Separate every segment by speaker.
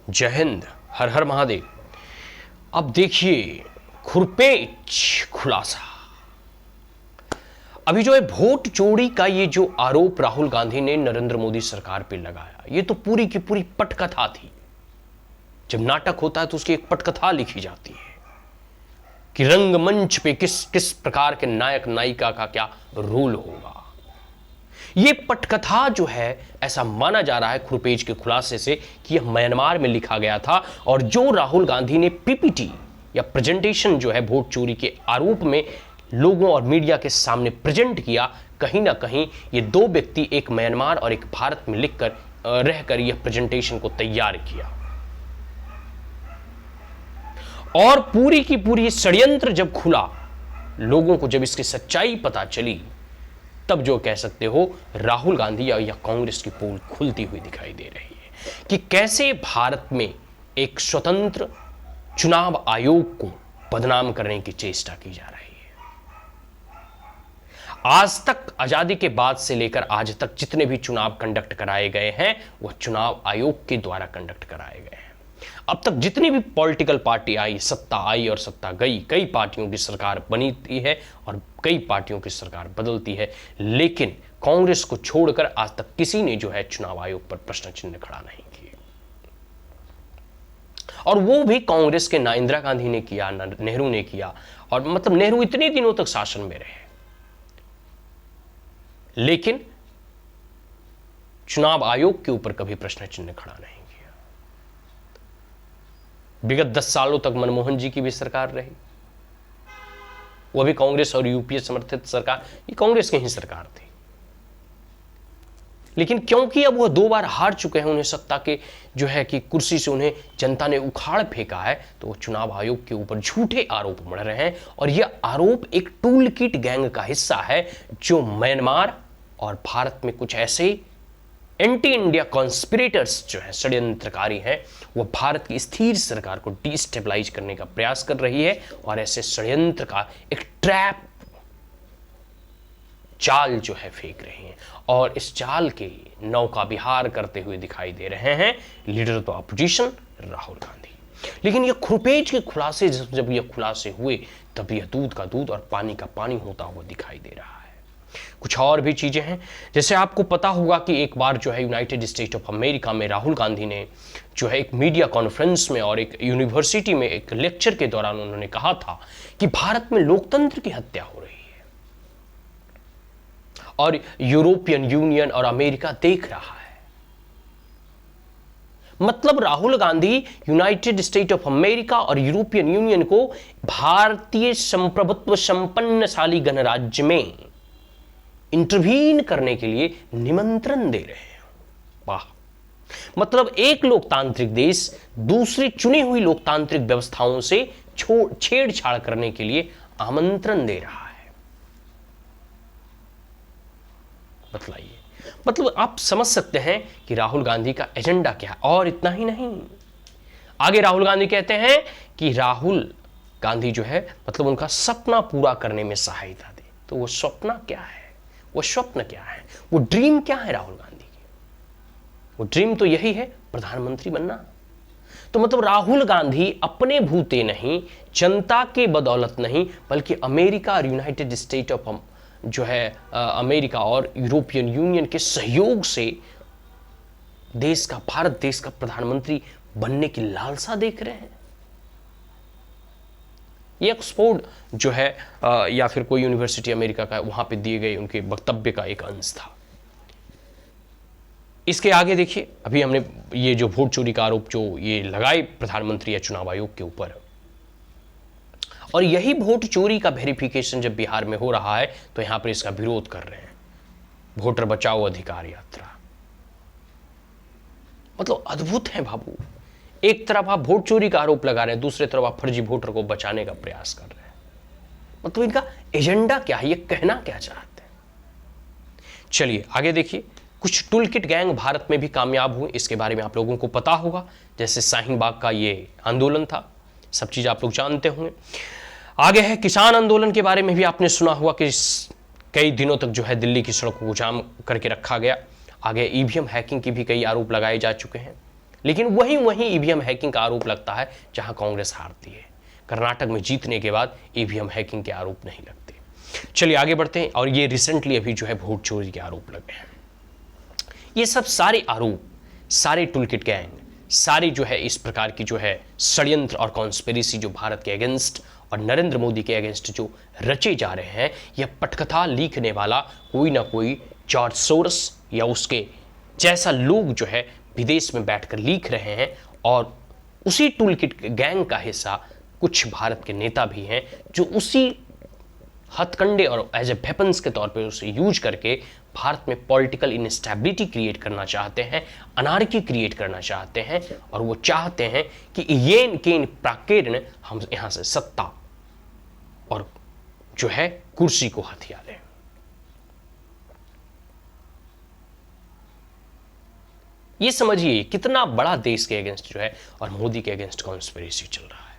Speaker 1: जय हिंद, हर हर महादेव। अब देखिए खुरपेच खुलासा। अभी जो है वोट चोरी का ये जो आरोप राहुल गांधी ने नरेंद्र मोदी सरकार पे लगाया, ये तो पूरी की पूरी पटकथा थी। जब नाटक होता है तो उसकी एक पटकथा लिखी जाती है कि रंगमंच पे किस किस प्रकार के नायक नायिका का क्या रोल होगा। ये पटकथा जो है, ऐसा माना जा रहा है खुरपेज के खुलासे से कि यह म्यांमार में लिखा गया था, और जो राहुल गांधी ने पीपीटी या प्रेजेंटेशन जो है वोट चोरी के आरोप में लोगों और मीडिया के सामने प्रेजेंट किया, कहीं ना कहीं ये दो व्यक्ति, एक म्यांमार और एक भारत में लिखकर रहकर यह प्रेजेंटेशन को तैयार किया। और पूरी की पूरी षड्यंत्र जब खुला, लोगों को जब इसकी सच्चाई पता चली, तब जो कह सकते हो राहुल गांधी या कांग्रेस की पोल खुलती हुई दिखाई दे रही है कि कैसे भारत में एक स्वतंत्र चुनाव आयोग को बदनाम करने की चेष्टा की जा रही है। आज तक, आजादी के बाद से लेकर आज तक जितने भी चुनाव कंडक्ट कराए गए हैं, वह चुनाव आयोग के द्वारा कंडक्ट कराए गए हैं। अब तक जितनी भी पॉलिटिकल पार्टी आई, सत्ता आई और सत्ता गई, कई पार्टियों की सरकार बनी है और कई पार्टियों की सरकार बदलती है, लेकिन कांग्रेस को छोड़कर आज तक किसी ने जो है चुनाव आयोग पर प्रश्न चिन्ह खड़ा नहीं किए। और वो भी कांग्रेस के ना इंदिरा गांधी ने किया, ना नेहरू ने किया। और मतलब नेहरू इतने दिनों तक शासन में रहे, लेकिन चुनाव आयोग के ऊपर कभी प्रश्न चिन्ह खड़ा नहीं किया। विगत 10 सालों तक मनमोहन जी की भी सरकार रही, वह भी कांग्रेस और यूपीए समर्थित सरकार, ये कांग्रेस की ही सरकार थी। लेकिन क्योंकि अब वह 2 बार हार चुके हैं, उन्हें सत्ता के जो है कि कुर्सी से उन्हें जनता ने उखाड़ फेंका है, तो वो चुनाव आयोग के ऊपर झूठे आरोप मढ़ रहे हैं। और यह आरोप एक टूल किट गैंग का हिस्सा है, जो म्यांमार और भारत में कुछ ऐसे एंटी इंडिया कॉन्स्पिरेटर्स जो है, षड्यंत्रकारी हैं, वह भारत की स्थिर सरकार को डिस्टेबलाइज करने का प्रयास कर रही है और ऐसे षड्यंत्र का एक ट्रैप जाल जो है फेंक रहे हैं। और इस जाल के नौका विहार करते हुए दिखाई दे रहे हैं leader of opposition Rahul Gandhi. लेकिन यह खुरपेज के खुलासे, जब यह खुलासे हुए, तब यह दूध का दूध और पानी का पानी होता हुआ दिखाई दे रहा है। कुछ और भी चीजें हैं, जैसे आपको पता होगा कि एक बार जो है यूनाइटेड स्टेट ऑफ अमेरिका में राहुल गांधी ने जो है एक मीडिया कॉन्फ्रेंस में और एक यूनिवर्सिटी में एक लेक्चर के दौरान उन्होंने कहा था कि भारत में लोकतंत्र की हत्या हो रही है और यूरोपियन यूनियन और अमेरिका देख रहा है। मतलब Rahul Gandhi United state of America और यूरोपियन यूनियन को भारतीय संप्रभुत्व संपन्नशाली गणराज्य में इंटरवीन करने के लिए निमंत्रण दे रहे हैं। वाह! मतलब एक लोकतांत्रिक देश दूसरी चुनी हुई लोकतांत्रिक व्यवस्थाओं से छेड़छाड़ करने के लिए आमंत्रण दे रहा है। बतलाइए, मतलब आप समझ सकते हैं कि राहुल गांधी का एजेंडा क्या है। और इतना ही नहीं, आगे राहुल गांधी कहते हैं कि राहुल गांधी जो है मतलब उनका सपना पूरा करने में सहायता दे। तो वो सपना क्या है, वो स्वप्न क्या है, वो ड्रीम क्या है राहुल गांधी की? वो ड्रीम तो यही है, प्रधानमंत्री बनना। तो मतलब राहुल गांधी अपने भूते नहीं, जनता के बदौलत नहीं, बल्कि अमेरिका और यूनाइटेड स्टेट ऑफ जो है अमेरिका और यूरोपियन यूनियन के सहयोग से देश का, भारत देश का प्रधानमंत्री बनने की लालसा देख रहे हैं। ये ऑक्सफोर्ड जो है या फिर कोई यूनिवर्सिटी अमेरिका का, वहां पे दिए गए उनके वक्तव्य का एक अंश था। इसके आगे देखिए, अभी हमने ये जो वोट चोरी का आरोप जो ये लगाए प्रधानमंत्री या चुनाव आयोग के ऊपर, और यही वोट चोरी का वेरिफिकेशन जब बिहार में हो रहा है, तो यहां पर इसका विरोध कर रहे हैं वोटर बचाओ अधिकार यात्रा। मतलब अद्भुत है बाबू। एक तरफ आप वोट चोरी का आरोप लगा रहे हैं, दूसरी तरफ आप फर्जी वोटर को बचाने का प्रयास कर रहे हैं। मतलब इनका एजेंडा क्या है, ये कहना क्या चाहते हैं? चलिए आगे देखिए। कुछ टूल किट गैंग भारत में भी कामयाब हुए, इसके बारे में आप लोगों को पता होगा। जैसे शाहीन बाग का ये आंदोलन था, सब चीज आप लोग जानते होंगे। आगे है किसान आंदोलन के बारे में भी आपने सुना हुआ कि कई दिनों तक जो है दिल्ली की सड़कों को जाम करके रखा गया। आगे ईवीएम हैकिंग की भी कई आरोप लगाए जा चुके हैं। लेकिन वहीं वहीं ईवीएम हैकिंग का आरोप लगता है जहां कांग्रेस हारती है। कर्नाटक में जीतने के बाद ईवीएम हैकिंग के आरोप नहीं लगते। चलिए आगे बढ़ते हैं। और ये रिसेंटली अभी जो है वोट चोरी के आरोप लगे हैं। ये सब सारे आरोप, सारे टूलकिट गैंग, सारी जो है इस प्रकार की जो है षड्यंत्र और कॉन्स्पिरेसी जो भारत के अगेंस्ट और नरेंद्र मोदी के अगेंस्ट जो रचे जा रहे हैं, यह पटकथा लिखने वाला कोई ना कोई जॉर्ज सोरस या उसके जैसा लोग जो है विदेश में बैठकर लिख रहे हैं। और उसी टूलकिट गैंग का हिस्सा कुछ भारत के नेता भी हैं जो उसी हथकंडे और एज ए वेपन्स के तौर पे उसे यूज करके भारत में पॉलिटिकल इनस्टेबिलिटी क्रिएट करना चाहते हैं, अनार्की क्रिएट करना चाहते हैं। और वो चाहते हैं कि ये के प्राकीर्ण हम यहां से सत्ता और जो है कुर्सी को हथिया लें। ये समझिए कितना बड़ा देश के अगेंस्ट जो है और मोदी के अगेंस्ट कॉन्स्पिरेसी चल रहा है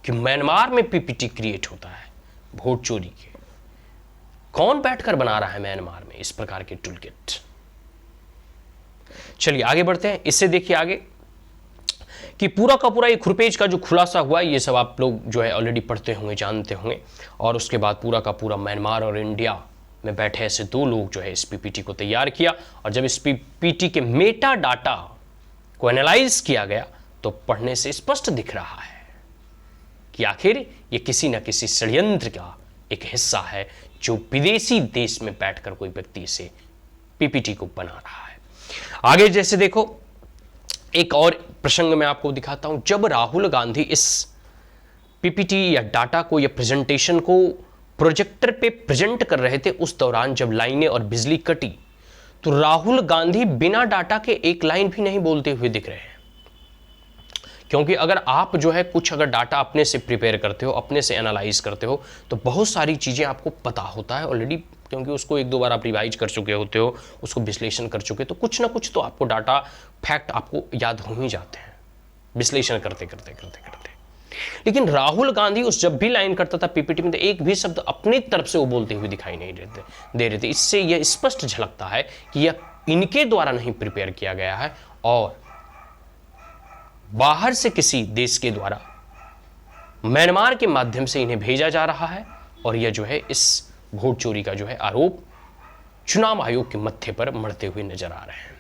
Speaker 1: कि म्यांमार में पीपीटी क्रिएट होता है वोट चोरी के। कौन बैठकर बना रहा है म्यांमार में इस प्रकार के टूलकिट। चलिए आगे बढ़ते हैं। इससे देखिए आगे कि पूरा का पूरा ये खुरपेज का जो खुलासा हुआ, ये सब आप लोग जो है ऑलरेडी पढ़ते होंगे, जानते होंगे। और उसके बाद पूरा का पूरा म्यांमार और इंडिया में बैठे ऐसे दो लोग जो है इस पीपीटी को तैयार किया। और जब इस पीपीटी के मेटा डाटा को एनालाइज किया गया तो पढ़ने से स्पष्ट दिख रहा है कि आखिर ये किसी न किसी षड्यंत्र का एक हिस्सा है जो विदेशी देश में बैठकर कोई व्यक्ति इसे पीपीटी को बना रहा है। आगे जैसे देखो, एक और प्रसंग मैं आपको दिखाता हूं। जब राहुल गांधी इस पीपीटी या डाटा को या प्रेजेंटेशन को प्रोजेक्टर पे प्रेजेंट कर रहे थे, उस दौरान जब लाइनें और बिजली कटी तो राहुल गांधी बिना डाटा के एक लाइन भी नहीं बोलते हुए दिख रहे हैं। क्योंकि अगर आप जो है कुछ अगर डाटा अपने से प्रिपेयर करते हो, अपने से एनालाइज करते हो, तो बहुत सारी चीज़ें आपको पता होता है ऑलरेडी, क्योंकि उसको एक दो बार आप रिवाइज कर चुके होते हो, उसको विश्लेषण कर चुके, तो कुछ ना कुछ तो आपको डाटा फैक्ट आपको याद हो ही जाते हैं विश्लेषण करते करते करते करते। लेकिन राहुल गांधी उस जब भी लाइन करता था पीपीटी में, तो एक भी शब्द अपनी तरफ से वो बोलते हुए दिखाई नहीं दे रहे थे। इससे यह स्पष्ट झलकता है कि यह इनके द्वारा नहीं प्रिपेयर किया गया है और बाहर से किसी देश के द्वारा म्यांमार के माध्यम से इन्हें भेजा जा रहा है। और यह जो है इस वोट चोरी का जो है आरोप चुनाव आयोग के मत्थे पर मढ़ते हुए नजर आ रहे हैं।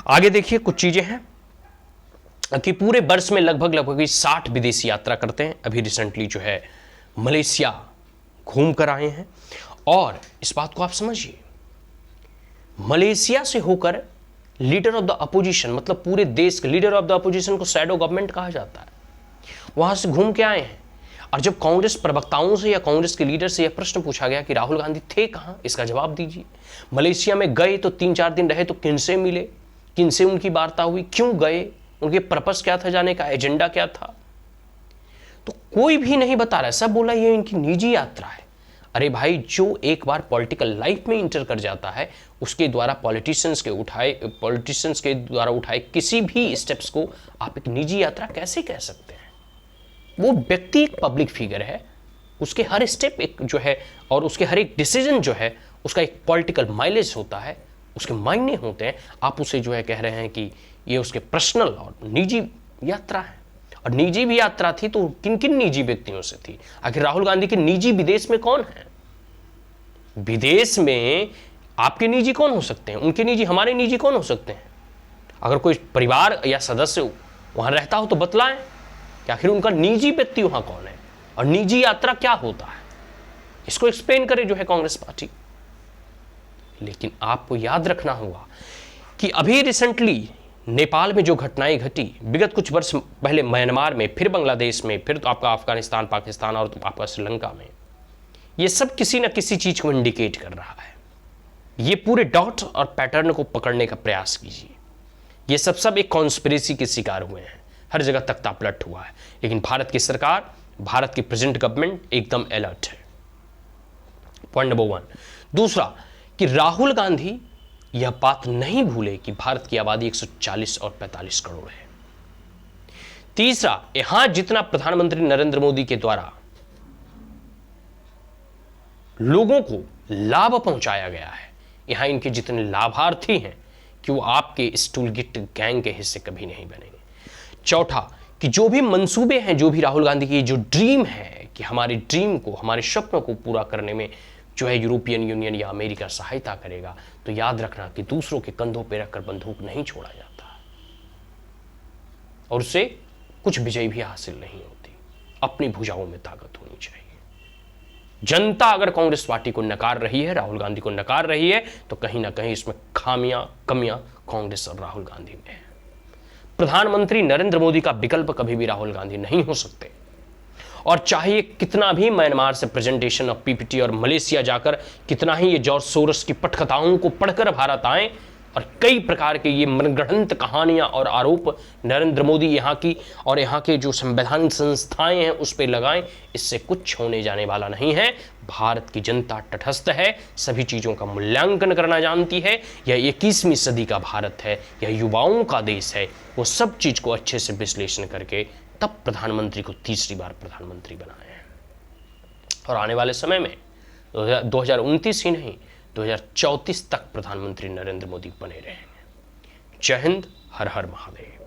Speaker 1: आगे देखिए कुछ चीजें हैं कि पूरे वर्ष में लगभग 60 विदेशी यात्रा करते हैं। अभी रिसेंटली जो है मलेशिया घूम कर आए हैं। और इस बात को आप समझिए, मलेशिया से होकर लीडर ऑफ द अपोजिशन, मतलब पूरे देश के लीडर ऑफ द अपोजिशन को शैडो गवर्नमेंट कहा जाता है, वहां से घूम के आए हैं। और जब कांग्रेस प्रवक्ताओं से या कांग्रेस के लीडर से यह प्रश्न पूछा गया कि राहुल गांधी थे कहां, इसका जवाब दीजिए। मलेशिया में गए तो 3-4 दिन रहे, तो किनसे मिले, किनसे उनकी वार्ता हुई, क्यों गए, उनके पर्पस क्या था जाने का, एजेंडा क्या था, तो कोई भी नहीं बता रहा है। सब बोला ये इनकी निजी यात्रा है। अरे भाई, जो एक बार पॉलिटिकल लाइफ में इंटर कर जाता है, उसके द्वारा पॉलिटिशियंस के द्वारा उठाए किसी भी स्टेप्स को आप एक निजी यात्रा कैसे कह सकते हैं। वो व्यक्ति एक पब्लिक फिगर है, उसके हर स्टेप एक जो है और उसके हर एक डिसीजन जो है उसका एक पॉलिटिकल माइलेज होता है, उसके मायने होते हैं। आप उसे जो है कह रहे हैं कि ये उसके पर्सनल और निजी यात्रा है। और निजी भी यात्रा थी तो किन किन निजी व्यक्तियों से थी। आखिर राहुल गांधी के निजी विदेश में कौन है? विदेश में आपके निजी कौन हो सकते हैं, उनके निजी हमारे निजी कौन हो सकते हैं? अगर कोई परिवार या सदस्य वहां रहता हो तो बतलाएं कि आखिर उनका निजी व्यक्ति वहां कौन है और निजी यात्रा क्या होता है, इसको एक्सप्लेन करे जो है कांग्रेस पार्टी। लेकिन आपको याद रखना होगा कि अभी रिसेंटली नेपाल में जो घटनाएं घटी, विगत कुछ वर्ष पहले म्यांमार में, फिर बांग्लादेश में, फिर तो आपका अफगानिस्तान, पाकिस्तान और तो आपका श्रीलंका में, ये सब किसी न किसी चीज को इंडिकेट कर रहा है। ये पूरे डॉट और पैटर्न को पकड़ने का प्रयास कीजिए। ये सब एक कॉन्स्पिरेसी के शिकार हुए हैं, हर जगह तख्ता पलट हुआ है। लेकिन भारत की सरकार, भारत की प्रेजेंट गवर्नमेंट एकदम अलर्ट है। Point number 1। दूसरा कि राहुल गांधी यह बात नहीं भूले कि भारत की आबादी 140 और 45 करोड़ है। तीसरा, यहां जितना प्रधानमंत्री नरेंद्र मोदी के द्वारा लोगों को लाभ पहुंचाया गया है, यहां इनके जितने लाभार्थी हैं कि वो आपके इस टूलकिट गैंग के हिस्से कभी नहीं बनेंगे। चौथा कि जो भी मंसूबे हैं, जो भी राहुल गांधी की जो ड्रीम है कि हमारे ड्रीम को, हमारे सपनों को पूरा करने में जो है यूरोपियन यूनियन या अमेरिका सहायता करेगा, तो याद रखना कि दूसरों के कंधों पर रखकर बंदूक नहीं छोड़ा जाता और उससे कुछ विजय भी हासिल नहीं होती। अपनी भुजाओं में ताकत होनी चाहिए। जनता अगर कांग्रेस पार्टी को नकार रही है, राहुल गांधी को नकार रही है, तो कहीं ना कहीं इसमें कमियां कांग्रेस और राहुल गांधी में है। प्रधानमंत्री नरेंद्र मोदी का विकल्प कभी भी राहुल गांधी नहीं हो सकते। और चाहे कितना भी म्यांमार से प्रेजेंटेशन ऑफ पीपीटी और मलेशिया जाकर कितना ही ये जॉर्ज सोरोस की पटकथाओं को पढ़कर भारत आए और कई प्रकार के ये मनगढ़ंत कहानियां और आरोप नरेंद्र मोदी यहाँ की और यहाँ के जो संवैधानिक संस्थाएं हैं उस पर लगाएं, इससे कुछ होने जाने वाला नहीं है। भारत की जनता तटस्थ है, सभी चीज़ों का मूल्यांकन करना जानती है। यह 21वीं सदी का भारत है, यह युवाओं का देश है। वो सब चीज़ को अच्छे से विश्लेषण करके तब प्रधानमंत्री को तीसरी बार प्रधानमंत्री बनाए हैं। और आने वाले समय में 2029 ही नहीं, 2034 तक प्रधानमंत्री नरेंद्र मोदी बने रहेंगे। जय हिंद, हर हर महादेव।